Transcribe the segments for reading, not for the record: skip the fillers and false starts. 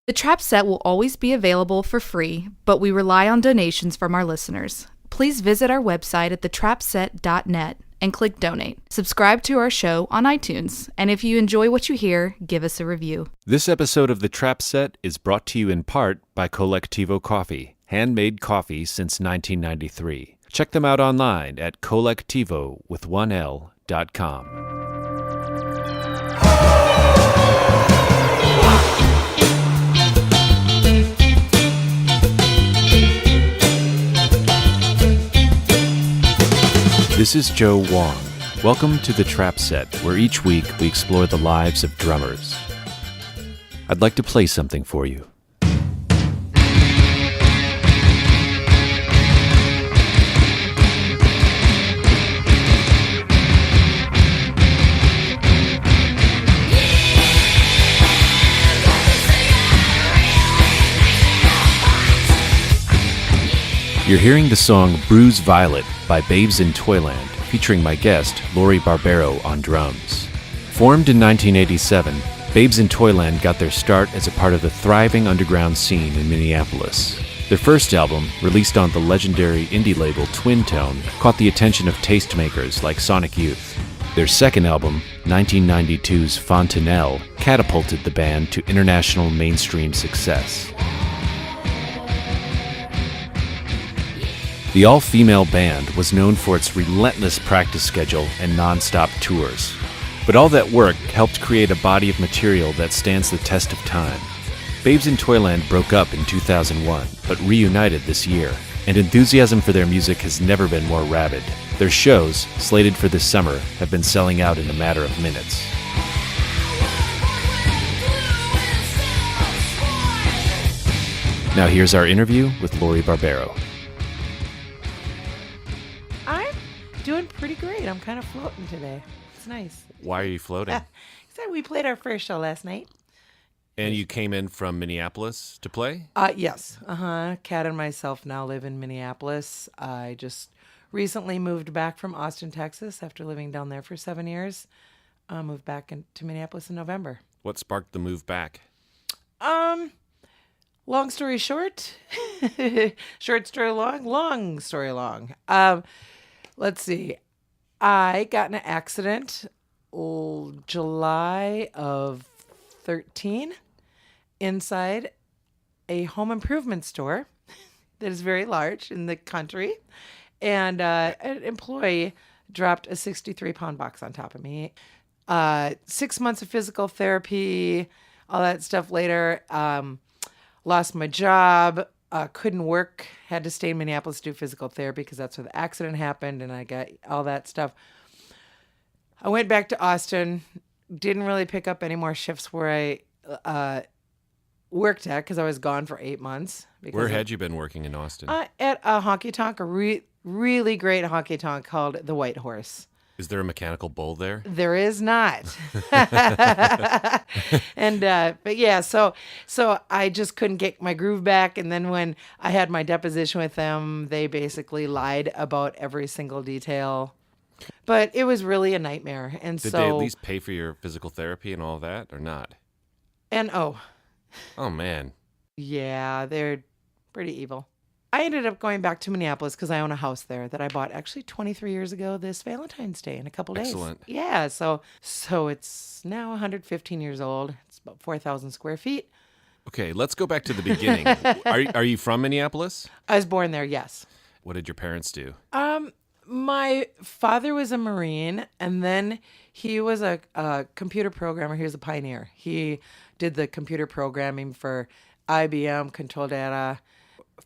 The Trap Set will always be available for free, but we rely on donations from our listeners. Please visit our website at thetrapset.net and click donate. Subscribe to our show on iTunes, and if you enjoy what you hear, give us a review. This episode of The Trap Set is brought to you in part by Colectivo Coffee, handmade coffee since 1993. Check them out online at collectivo.com. This is Joe Wong. Welcome to The Trap Set, where each week we explore the lives of drummers. I'd like to play something for you. You're hearing the song Bruise Violet by Babes In Toyland, featuring my guest, Lori Barbero, on drums. Formed in 1987, Babes In Toyland got their start as a part of the thriving underground scene in Minneapolis. Their first album, released on the legendary indie label Twin Tone, caught the attention of tastemakers like Sonic Youth. Their second album, 1992's Fontanelle, catapulted the band to international mainstream success. The all-female band was known for its relentless practice schedule and non-stop tours. But all that work helped create a body of material that stands the test of time. Babes In Toyland broke up in 2001, but reunited this year, and enthusiasm for their music has never been more rabid. Their shows, slated for this summer, have been selling out in a matter of minutes. Now here's our interview with Lori Barbero. Doing pretty great. I'm kind of floating today. It's nice. Why are you floating? So we played our first show last night. And you came in from Minneapolis to play? Yes. Kat and myself now live in Minneapolis. I just recently moved back from Austin, Texas, after living down there for 7 years. Moved back to Minneapolis in November. What sparked the move back? Long story short. Short story long. Long story long. Let's see. I got in an accident July of 13 inside a home improvement store that is very large in the country. And an employee dropped a 63-pound box on top of me. 6 months of physical therapy, all that stuff later. Lost my job. Couldn't work, had to stay in Minneapolis to do physical therapy because that's where the accident happened, and I got all that stuff. I went back to Austin, didn't really pick up any more shifts where I worked at because I was gone for 8 months. Where had you been working in Austin? At a honky tonk, a really great honky tonk called the White Horse. Is there a mechanical bull there? There is not. And but yeah, so I just couldn't get my groove back. And then when I had my deposition with them, they basically lied about every single detail. But it was really a nightmare. And Did they at least pay for your physical therapy and all that, or not? And oh man, yeah, they're pretty evil. I ended up going back to Minneapolis because I own a house there that I bought actually 23 years ago this Valentine's Day in a couple days. Excellent. Yeah, so it's now 115 years old. It's about 4,000 square feet. Okay, let's go back to the beginning. Are you from Minneapolis? I was born there, yes. What did your parents do? My father was a Marine, and then he was a computer programmer. He was a pioneer. He did the computer programming for IBM, Control Data,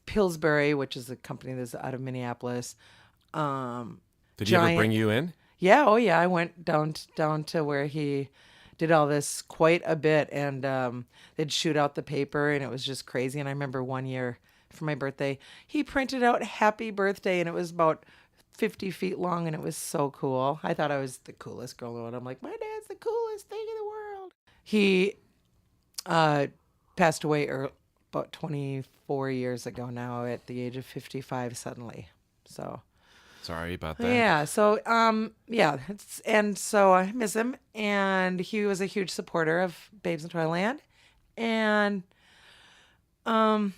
Pillsbury, which is a company that's out of Minneapolis. Did he ever bring you in? Yeah, oh yeah. I went down to where he did all this quite a bit, and they'd shoot out the paper, and it was just crazy. And I remember one year for my birthday, he printed out "Happy Birthday," and it was about 50 feet long, and it was so cool. I thought I was the coolest girl in the world. I'm like, my dad's the coolest thing in the world. He passed away about 24 years ago now at the age of 55 suddenly. So sorry about that. Yeah. So, and so I miss him, and he was a huge supporter of Babes In Toyland. And I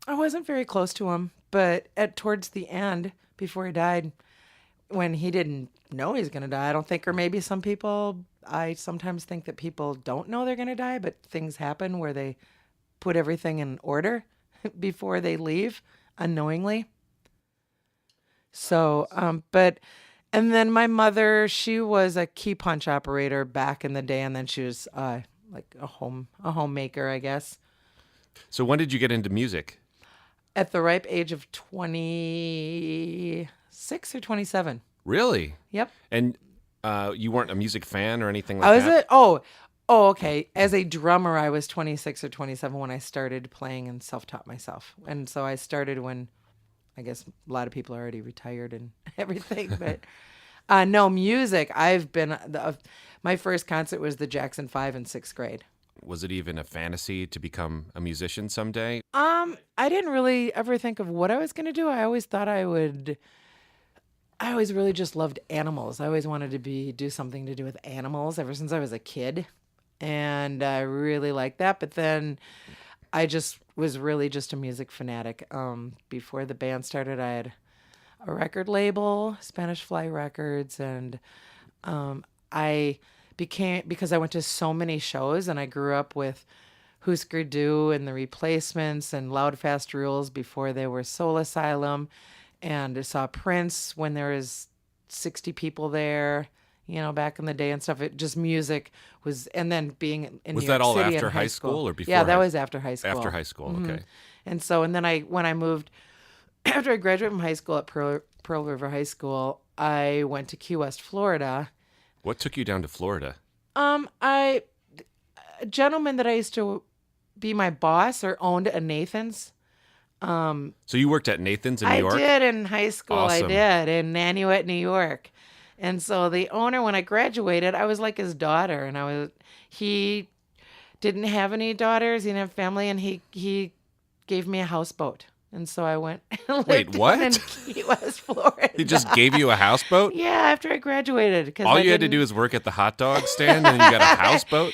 wasn't very close to him, but towards the end, before he died, when he didn't know he's going to die, I don't think, or maybe some people, I sometimes think that people don't know they're going to die, but things happen where they put everything in order before they leave unknowingly. So, and then my mother, she was a key punch operator back in the day, and then she was like a homemaker, I guess. So when did you get into music? At the ripe age of 26 or 27. Really? Yep. And you weren't a music fan or anything like I was that? okay. As a drummer, I was 26 or 27 when I started playing and self-taught myself. And so I started when, I guess, a lot of people are already retired and everything. But no, music, I've been, my first concert was the Jackson 5 in 6th grade. Was it even a fantasy to become a musician someday? I didn't really ever think of what I was going to do. I always thought I always really just loved animals. I always wanted to do something to do with animals ever since I was a kid. And I really liked that. But then I just was really just a music fanatic. Before the band started, I had a record label, Spanish Fly Records, and I because I went to so many shows and I grew up with Husker Du and the Replacements and Loud Fast Rules before they were Soul Asylum, and I saw Prince when there was 60 people there, back in the day and stuff. It just music was, and then being in Was New that York all City after in high school or before? Yeah, that was after high school. After high school, okay. And so, and then when I moved, after I graduated from high school at Pearl River High School, I went to Key West, Florida. What took you down to Florida? A gentleman that I used to be my boss or owned a Nathan's. So you worked at Nathan's in New York? I did in high school. Awesome. I did in Nanuet, New York. And so the owner, when I graduated, I was like his daughter, and he didn't have any daughters, he didn't have family, and he gave me a houseboat. And so I went and lived what? in Key West, Florida. He just gave you a houseboat? Yeah, after I graduated. All you had to do was work at the hot dog stand and you got a houseboat?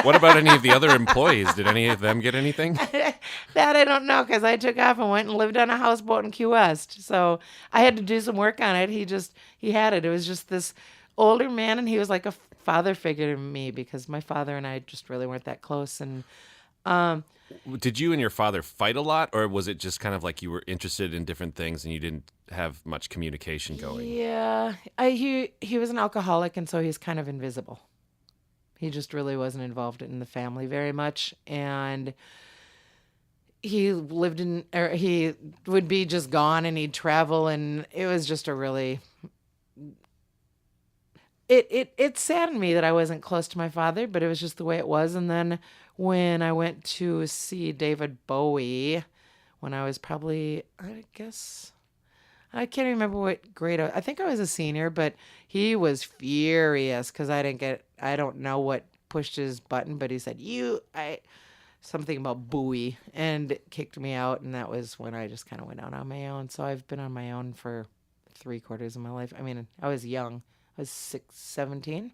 What about any of the other employees? Did any of them get anything? That I don't know, because I took off and went and lived on a houseboat in Key West. So I had to do some work on it. He had it. It was just this older man, and he was like a father figure to me because my father and I just really weren't that close. And did you and your father fight a lot, or was it just kind of like you were interested in different things and you didn't have much communication going? Yeah, he was an alcoholic, and so he's kind of invisible. He just really wasn't involved in the family very much, and he would be just gone, and he'd travel, and it was just a really. It saddened me that I wasn't close to my father, but it was just the way it was. And then when I went to see David Bowie, when I was probably, I guess, I can't remember what grade I think I was a senior, but he was furious because I don't know what pushed his button, but he said, something about Bowie, and kicked me out. And that was when I just kind of went out on my own. So I've been on my own for 3/4 of my life. I mean, I was young. I was 17.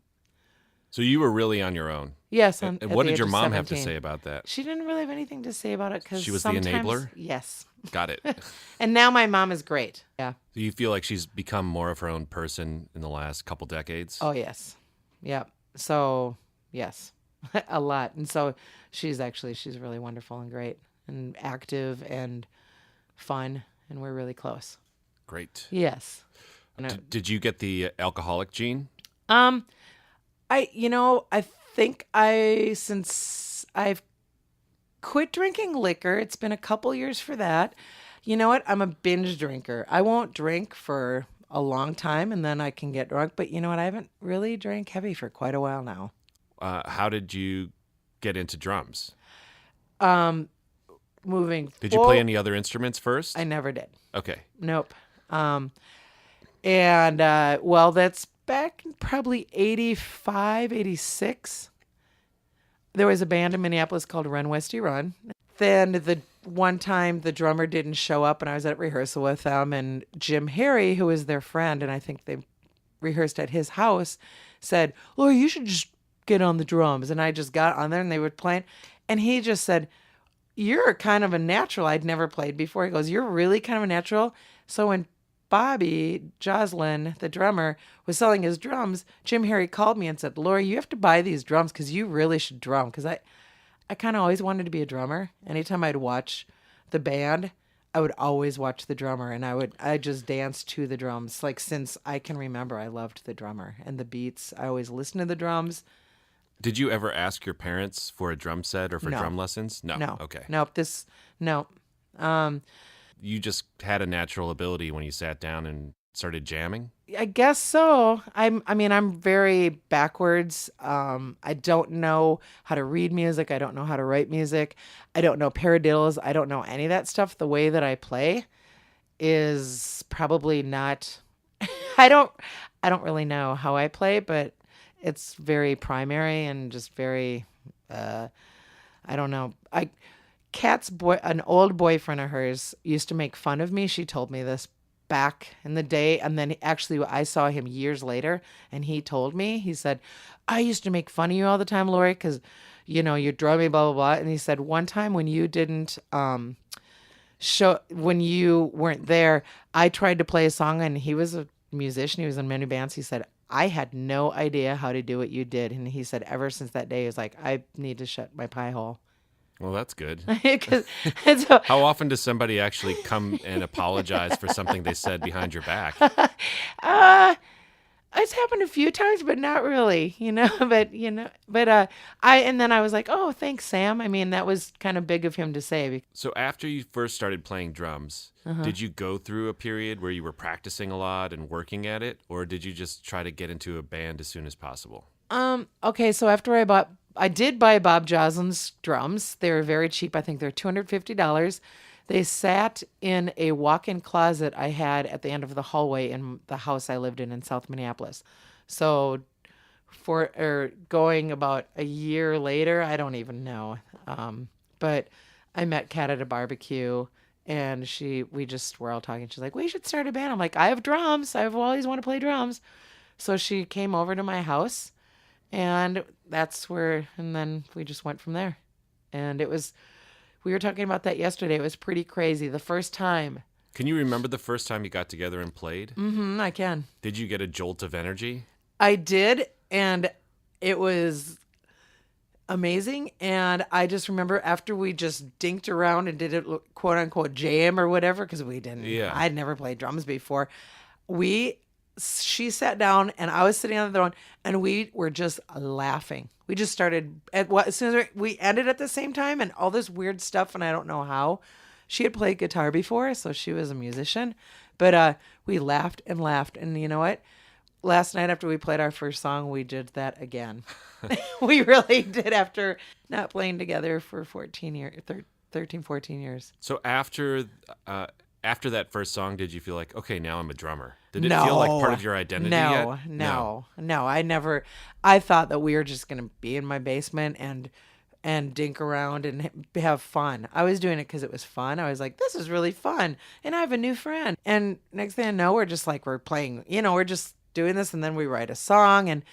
So you were really on your own? Yes. And what did your mom have to say about that? She didn't really have anything to say about it because she was the enabler? Yes. Got it. And now my mom is great. Yeah. Do you feel like she's become more of her own person in the last couple decades? Oh, yes. Yeah. So, yes, a lot. And so she's really wonderful and great and active and fun, and we're really close. Great. Yes. Did you get the alcoholic gene? I think since I've quit drinking liquor, it's been a couple years for that. You know what? I'm a binge drinker. I won't drink for a long time, and then I can get drunk. But you know what? I haven't really drank heavy for quite a while now. How did you get into drums? Did you play any other instruments first? I never did. Okay. Nope. That's back in probably 85, 86. There was a band in Minneapolis called Run Westy Run. Then the one time the drummer didn't show up, and I was at rehearsal with them, and Jim Harry, who was their friend, and I think they rehearsed at his house, said, "Lori, you should just get on the drums." And I just got on there, and they were playing, and he just said, you're kind of a natural. I'd never played before. He goes, you're really kind of a natural. So when Bobby Joslin, the drummer, was selling his drums, Jim Harry called me and said, Lori, you have to buy these drums because you really should drum. Because I kind of always wanted to be a drummer. Anytime I'd watch the band, I would always watch the drummer, and I just danced to the drums. Like, since I can remember, I loved the drummer and the beats. I always listened to the drums. Did you ever ask your parents for a drum set or for No. drum lessons? No. No. Okay. Nope. No. You just had a natural ability when you sat down and started jamming? I guess so. I'm very backwards. I don't know how to read music. I don't know how to write music. I don't know paradiddles. I don't know any of that stuff. The way that I play is probably not. I don't really know how I play, but it's very primary and just very. I don't know. An old boyfriend of hers used to make fun of me. She told me this back in the day, and then actually I saw him years later, and he told me, he said, I used to make fun of you all the time, Lori, because you're drumming, blah blah blah. And he said, one time when you didn't when you weren't there, I tried to play a song, and he was a musician, he was in many bands. He said, I had no idea how to do what you did. And he said, ever since that day, he was like, I need to shut my pie hole. Well, that's good. So, How often does somebody actually come and apologize for something they said behind your back? It's happened a few times, but not really, and then I was like, oh, thanks, Sam. I mean, that was kind of big of him to say. So after you first started playing drums, did you go through a period where you were practicing a lot and working at it, or did you just try to get into a band as soon as possible? Okay, so after I did buy Bob Joslin's drums. They were very cheap. I think they're $250. They sat in a walk-in closet I had at the end of the hallway in the house I lived in South Minneapolis. So going about a year later, I don't even know. But I met Kat at a barbecue, and we just were all talking. She's like, we should start a band. I'm like, I have drums. I've always wanted to play drums. So she came over to my house, and and then we just went from there. And we were talking about that yesterday. It was pretty crazy. The first time. Can you remember the first time you got together and played? Mm-hmm, I can. Did you get a jolt of energy? I did, and it was amazing. And I just remember after we just dinked around and did it, quote unquote, jam or whatever, because we didn't. Yeah. I'd never played drums before. She sat down and I was sitting on the throne, and we were just laughing. We just started as soon as we ended at the same time, and all this weird stuff, and I don't know how. She had played guitar before, so she was a musician, but we laughed and laughed. And you know what? Last night after we played our first song, we did that again. We really did, after not playing together for 14 years, 13, 14 years. So after that first song, did you feel like, okay, now I'm a drummer? Did it feel like part of your identity yet? No. I thought that we were just going to be in my basement and dink around and have fun. I was doing it because it was fun. I was like, this is really fun. And I have a new friend. And next thing I know, we're playing, we're just doing this, and then we write a song. And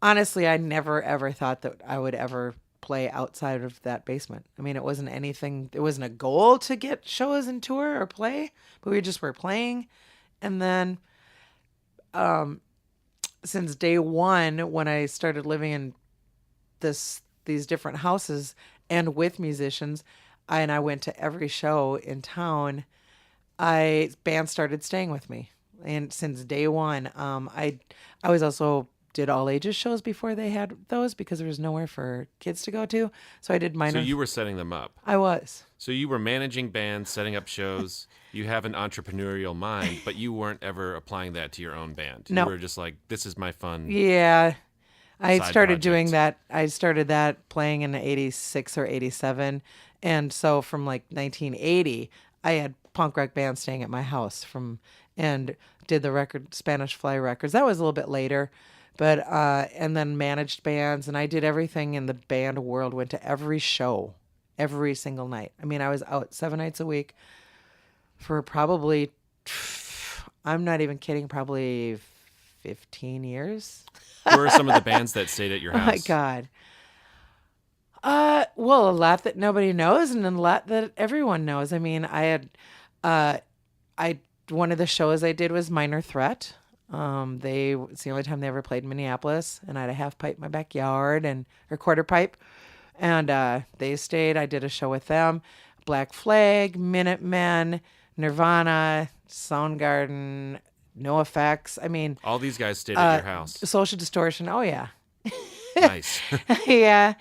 honestly, I never, ever thought that I would ever play outside of that basement. I mean, it wasn't a goal to get shows and tour or play, but we just were playing. And then, since day one, when I started living in these different houses and with musicians, I went to every show in town, bands started staying with me. And since day one, I was also did all ages shows before they had those, because there was nowhere for kids to go to. So I did minor. So you were setting them up. I was. So you were managing bands, setting up shows. You have an entrepreneurial mind, but you weren't ever applying that to your own band. No. You were just like, this is my fun. Yeah. I started project. doing that. I started that playing in 86 or 87. And so from like 1980, I had punk rock bands staying at my house and did the record, Spanish Fly Records. That was a little bit later. But, and then managed bands, and I did everything in the band world, went to every show, every single night. I mean, I was out 7 nights a week for probably, I'm not even kidding, probably 15 years. Who are some of the bands that stayed at your house? Oh my God. Well, a lot that nobody knows and a lot that everyone knows. I mean, I one of the shows I did was Minor Threat. It's the only time they ever played in Minneapolis, and I had a half pipe in my backyard or quarter pipe, and they stayed. I did a show with them. Black Flag, Minutemen, Nirvana, Soundgarden, No Effects. I mean, All these guys stayed at your house. Social Distortion. Oh yeah, Nice. yeah.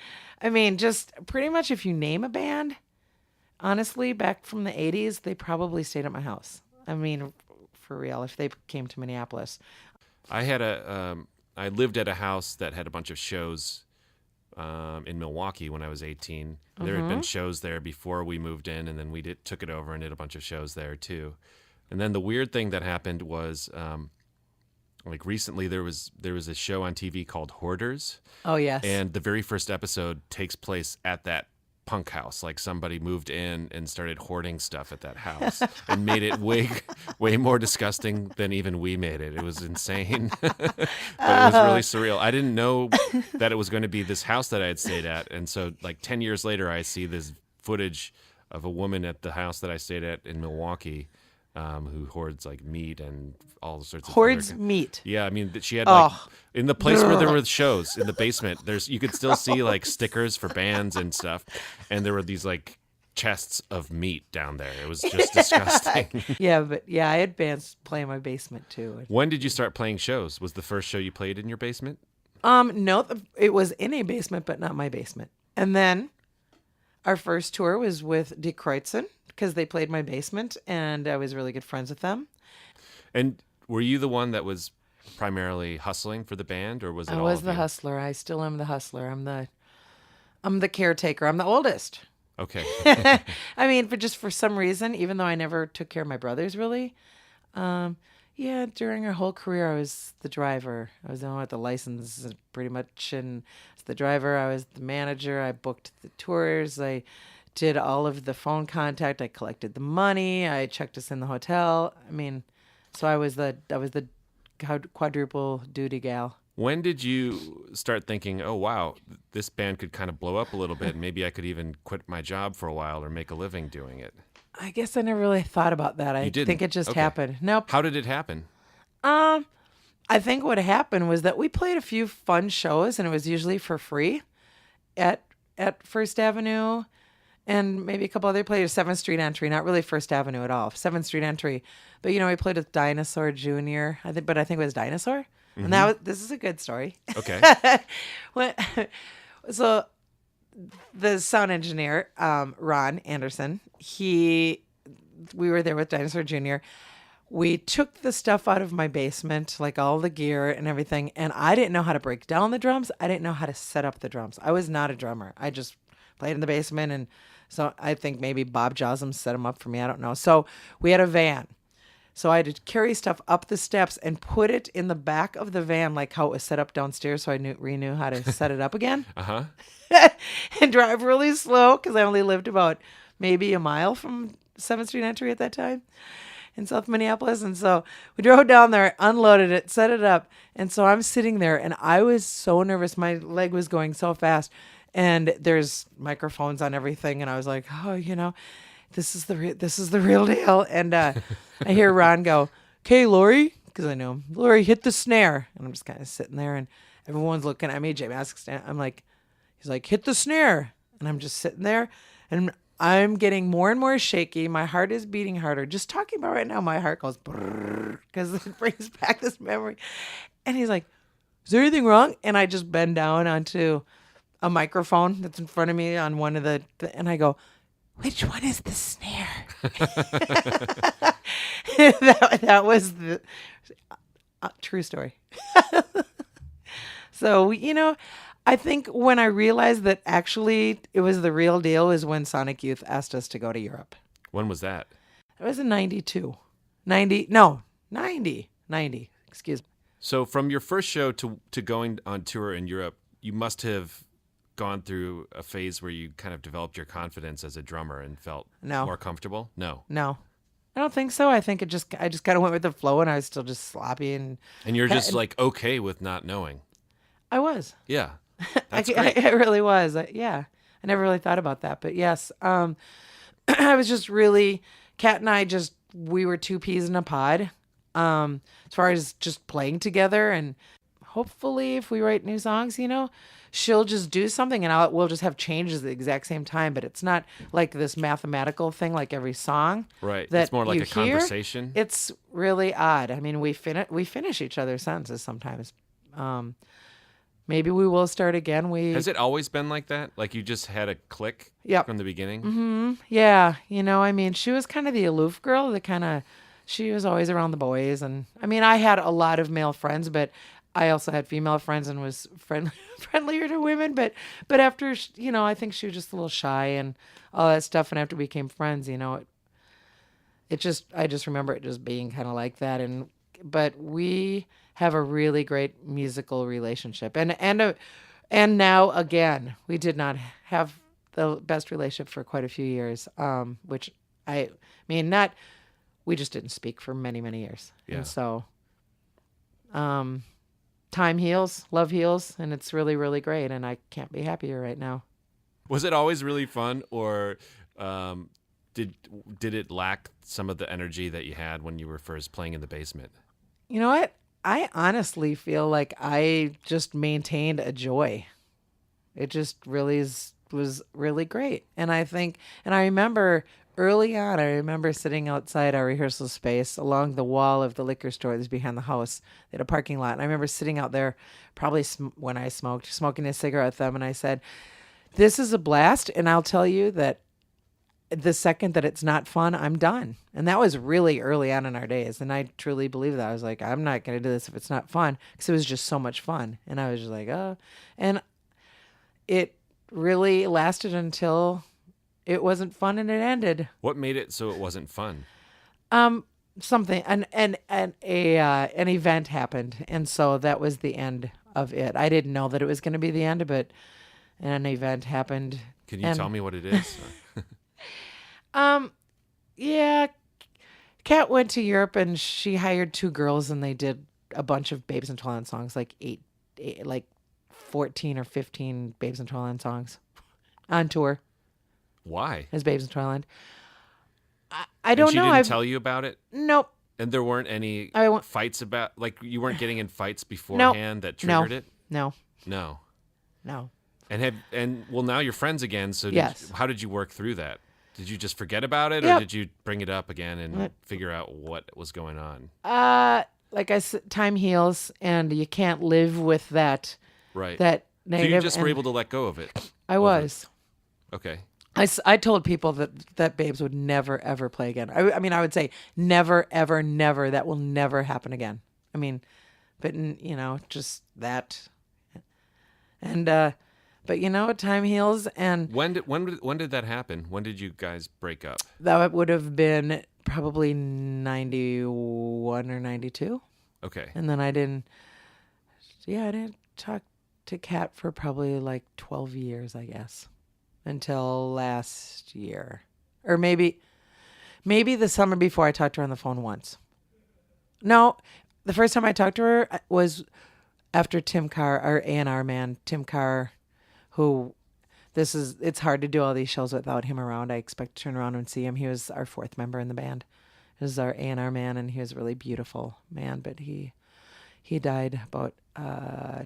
I mean, just pretty much if you name a band, honestly, back from the 80s, they probably stayed at my house. I mean, for real, if they came to Minneapolis. I lived at a house that had a bunch of shows in Milwaukee when I was 18. There had been shows there before we moved in, and then we took it over and did a bunch of shows there too. And then the weird thing that happened was, like recently, there was a show on TV called Hoarders. Oh, yes. And the very first episode takes place at that punk house. Like somebody moved in and started hoarding stuff at that house and made it way more disgusting than even we made it. It was insane, but it was really surreal. I didn't know that it was going to be this house that I had stayed at. And so like 10 years later, I see this footage of a woman at the house that I stayed at in Milwaukee who hoards like meat and all sorts of Hoards other... meat. Yeah, I mean, she had like in the place where there were shows in the basement. You could still see like stickers for bands and stuff, and there were these like chests of meat down there. It was just disgusting. Yeah, I had bands play in my basement too. When did you start playing shows? Was the first show you played in your basement? No, it was in a basement, but not my basement. And then our first tour was with Dick Kreutzen because they played my basement, and I was really good friends with them. And were you the one that was primarily hustling for the band, or was it all I was of the you? hustler. I still am the hustler. I'm the caretaker. I'm the oldest. Okay. I mean, but just for some reason, even though I never took care of my brothers really, yeah, during our whole career, I was the driver. I was the one with the license pretty much, and as the driver, I was the manager. I booked the tours. I did all of the phone contact. I collected the money. I checked us in the hotel. I mean, so I was the quadruple duty gal. When did you start thinking, oh, wow, this band could kind of blow up a little bit. Maybe I could even quit my job for a while or make a living doing it? I guess I never really thought about that. I think it just happened. Nope. How did it happen? I think what happened was that we played a few fun shows, and it was usually for free at First Avenue and maybe a couple other places. 7th Street Entry, not really First Avenue at all. 7th Street Entry. But, we played with Dinosaur Jr., I think it was Dinosaur. Mm-hmm. And this is a good story. Okay. So the sound engineer, Ron Anderson, we were there with Dinosaur Jr. We took the stuff out of my basement, like all the gear and everything, and I didn't know how to break down the drums. I didn't know how to set up the drums. I was not a drummer. I just played in the basement, and so I think maybe Bob Josem set them up for me. I don't know. So we had a van. So I had to carry stuff up the steps and put it in the back of the van, like how it was set up downstairs, so I knew how to set it up again. Uh-huh. And drive really slow, because I only lived about maybe a mile from 7th Street Entry at that time in South Minneapolis. And so we drove down there, unloaded it, set it up. And so I'm sitting there, and I was so nervous. My leg was going so fast. And there's microphones on everything. And I was like, this is the real deal. And I hear Ron go, "Okay, Lori," because I know him. "Lori, hit the snare." And I'm just kind of sitting there, and everyone's looking at me. Jay Mask's he's like, "Hit the snare." And I'm just sitting there, and I'm getting more and more shaky. My heart is beating harder. Just talking about right now, my heart goes because it brings back this memory. And he's like, "Is there anything wrong?" And I just bend down onto a microphone that's in front of me on one of and I go, "Which one is the snare?" that was the true story. So, I think when I realized that actually it was the real deal is when Sonic Youth asked us to go to Europe. When was that? It was in 92. 90, excuse me. So from your first show to going on tour in Europe, you must have gone through a phase where you kind of developed your confidence as a drummer and felt more comfortable? No. I don't think so. I think I just kind of went with the flow, and I was still just sloppy and you're just like okay with not knowing. I was. Yeah. That's great. I really was. Yeah. I never really thought about that, but yes, I was just really, Kat and I we were two peas in a pod, as far as just playing together. And hopefully if we write new songs, she'll just do something and we'll just have changes at the exact same time. But it's not like this mathematical thing, like every song. Right. That It's more like you a hear. conversation. It's really odd. I mean, we finish each other's sentences sometimes. Maybe we will start again. Has it always been like that? Like you just had a click Yep. from the beginning? Mm-hmm. Yeah. I mean, she was kind of the aloof girl, she was always around the boys. And I mean, I had a lot of male friends, but I also had female friends and was friendlier to women. But after, I think she was just a little shy and all that stuff. And after we became friends, I just remember it just being kind of like that. But we have a really great musical relationship. And now again, we did not have the best relationship for quite a few years, which I mean, we just didn't speak for many, many years. Yeah. And so, time heals, love heals, and it's really, really great. And I can't be happier right now. Was it always really fun, or did it lack some of the energy that you had when you were first playing in the basement? You know what? I honestly feel like I just maintained a joy. It just really was really great. And I remember early on, I remember sitting outside our rehearsal space along the wall of the liquor store that's behind the house. They had a parking lot. And I remember sitting out there probably when I smoking a cigarette with them. And I said, this is a blast. And I'll tell you that the second that it's not fun, I'm done. And that was really early on in our days. And I truly believe that. I was like, I'm not going to do this if it's not fun, because it was just so much fun. And I was just like, oh. And it really lasted until it wasn't fun and it ended. What made it so it wasn't fun? Something, an event happened. And so that was the end of it. I didn't know that it was going to be the end, but an event happened. Can you tell me what it is? Yeah, Kat went to Europe and she hired two girls and they did a bunch of Babes In Toyland songs, like 14 or 15 Babes In Toyland songs on tour Why? as Babes In Toyland. I don't and she know. didn't tell you about it? Nope. And there weren't any fights about, like you weren't getting in fights beforehand that triggered it? No. No. No. And now you're friends again. So Yes. how did you work through that? Did you just forget about it, or Yep. did you bring it up again and figure out what was going on? Like I said, time heals, and you can't live with that. Right. That So negative. you just were able to let go of it. I was. Okay. I told people that Babes would never, ever play again. I mean, I would say never, ever, never. That will never happen again. I mean, but, just that. And, but, time heals. And When did that happen? When did you guys break up? that would have been probably 91 or 92. Okay. And then I didn't talk to Kat for probably like 12 years, I guess, until last year. Or maybe the summer before. I talked to her on the phone once. No, the first time I talked to her was after Tim Carr, our A&R man, Tim Carr, who it's hard to do all these shows without him around. I expect to turn around and see him. He was our fourth member in the band. He was our A&R man, and he was a really beautiful man, but he died about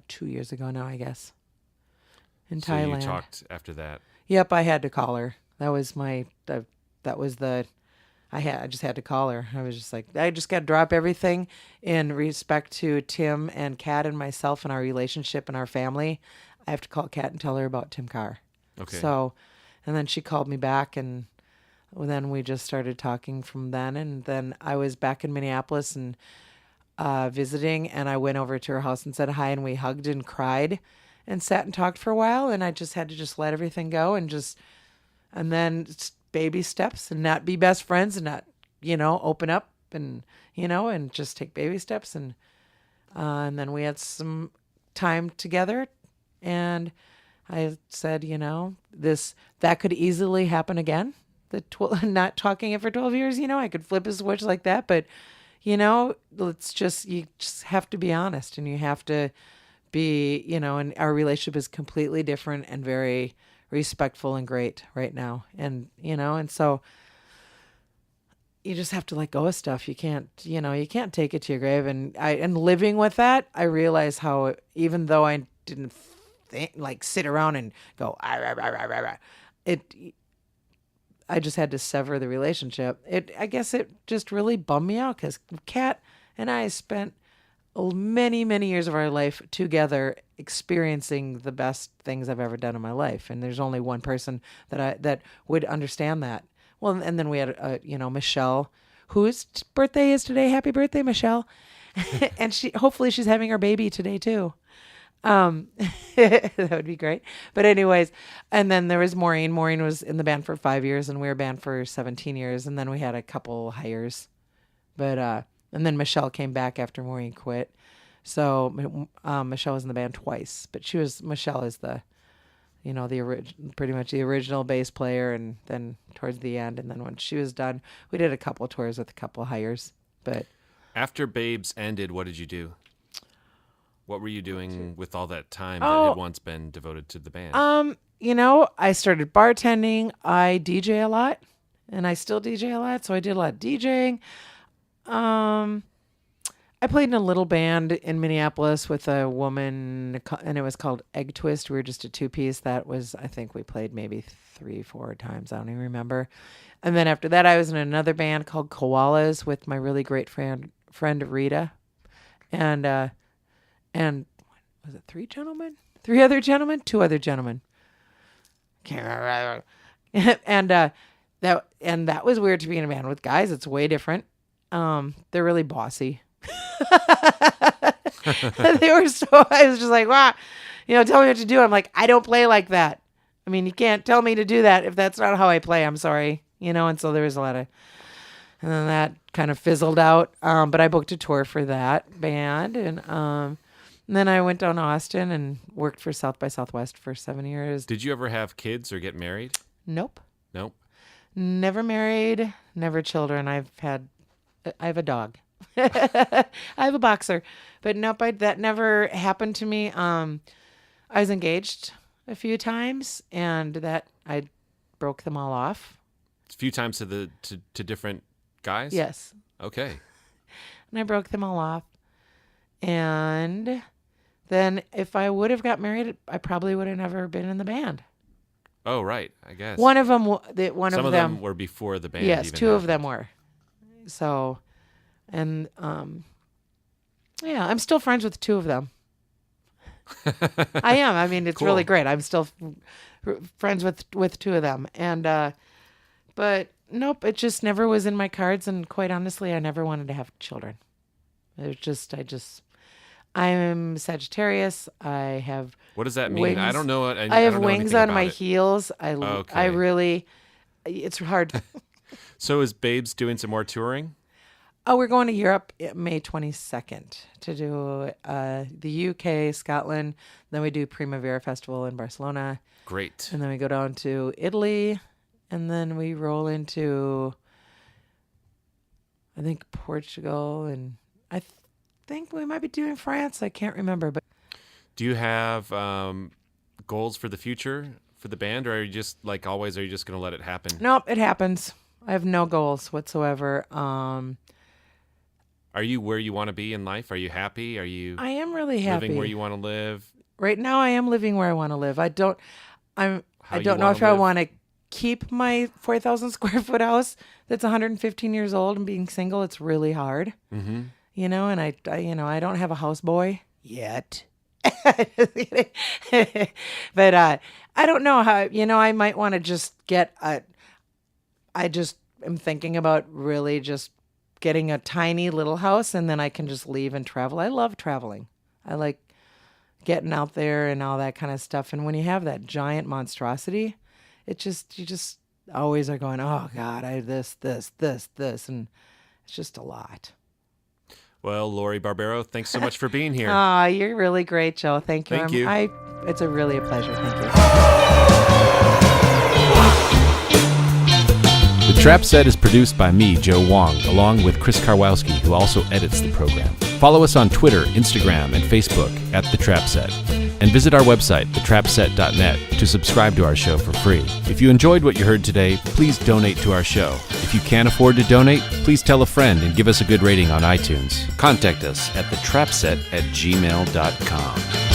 2 years ago now, I guess, in Thailand. So you talked after that. Yep, I had to call her. That was I just had to call her. I was just like, I just got to drop everything in respect to Tim and Kat and myself and our relationship and our family. I have to call Kat and tell her about Tim Carr. Okay. So, and then she called me back, and then we just started talking from then. And then I was back in Minneapolis and visiting, and I went over to her house and said hi, and we hugged and cried and sat and talked for a while. And I just had to just let everything go and then baby steps and not be best friends and not, open up and, and just take baby steps. And then we had some time together, and I said, that could easily happen again. Not talking it for 12 years, I could flip a switch like that, but you just have to be honest, and you have to be, and our relationship is completely different and very respectful and great right now. And, and so you just have to let go of stuff. You can't take it to your grave. And living with that, I realize how, even though I didn't sit around and go, I just had to sever the relationship. I guess it just really bummed me out because Kat and I spent many, many years of our life together experiencing the best things I've ever done in my life. And there's only one person that would understand that. Well, and then we had, Michelle, whose birthday is today. Happy birthday, Michelle. And hopefully she's having her baby today too. That would be great. But anyways, and then there was Maureen. Maureen was in the band for 5 years and we were band for 17 years. And then we had a couple hires, but, and then Michelle came back after Maureen quit. So, Michelle was in the band twice, but Michelle is pretty much the original bass player. And then towards the end, and then when she was done, we did a couple tours with a couple hires, but after Babes ended, what did you do? What were you doing with all that time that had once been devoted to the band? I started bartending. I DJ a lot, and I still DJ a lot. So I did a lot of DJing. I played in a little band in Minneapolis with a woman, and it was called Egg Twist. We were just a 2-piece. That was, I think we played maybe 3-4 times. I don't even remember. And then after that, I was in another band called Koalas with my really great friend Rita. And was it 3 gentlemen? 3 other gentlemen? 2 other gentlemen. Can't remember. that was weird to be in a band with guys. It's way different. They're really bossy. They were I was just like, wow, tell me what to do. I'm like, I don't play like that. I mean, you can't tell me to do that if that's not how I play. I'm sorry. And so there was a lot of, and then that kind of fizzled out. But I booked a tour for that band. And then I went down to Austin and worked for South by Southwest for 7 years. Did you ever have kids or get married? Nope. Never married, never children. I have a dog. I have a boxer, but nope, that never happened to me. I was engaged a few times and that I broke them all off. A few times to different guys? Yes. Okay. And I broke them all off. And then if I would have got married, I probably would have never been in the band. Oh, right. I guess. Some of them were before the band. Yes, even 2 happened. of them were. So, and I'm still friends with 2 of them. I am. I mean, it's Cool. really great. I'm still friends with 2 of them. And but nope, it just never was in my cards. And quite honestly, I never wanted to have children. I'm Sagittarius. I have. What does that mean? Wings. I don't know what. I have wings on my it. heels. Okay. I really. It's hard. So is Babes doing some more touring? Oh, we're going to Europe May 22nd to do the UK, Scotland. Then we do Primavera Festival in Barcelona. Great. And then we go down to Italy. And then we roll into, I think, Portugal. And I think we might be doing France. I can't remember. But do you have goals for the future for the band? Or are you just, like always, are you just going to let it happen? Nope, it happens. I have no goals whatsoever. Are you where you want to be in life? Are you happy? Are you I am really happy. living where you want to live? Right now I am living where I want to live. I don't know if I live? want to keep my 4,000 square foot house that's 115 years old and being single. It's really hard. Mm-hmm. And I don't have a house boy yet. But I don't know how, I might want to just I just am thinking about really just getting a tiny little house and then I can just leave and travel. I love traveling. I like getting out there and all that kind of stuff. And when you have that giant monstrosity, you just always are going, oh God, I have this. And it's just a lot. Well, Lori Barbero, thanks so much for being here. You're really great, Joe. Thank you. Thank you. It's really a pleasure. Thank you. The Trap Set is produced by me, Joe Wong, along with Chris Karwowski, who also edits the program. Follow us on Twitter, Instagram, and Facebook at The Trap Set. And visit our website, thetrapset.net, to subscribe to our show for free. If you enjoyed what you heard today, please donate to our show. If you can't afford to donate, please tell a friend and give us a good rating on iTunes. Contact us at thetrapset@gmail.com.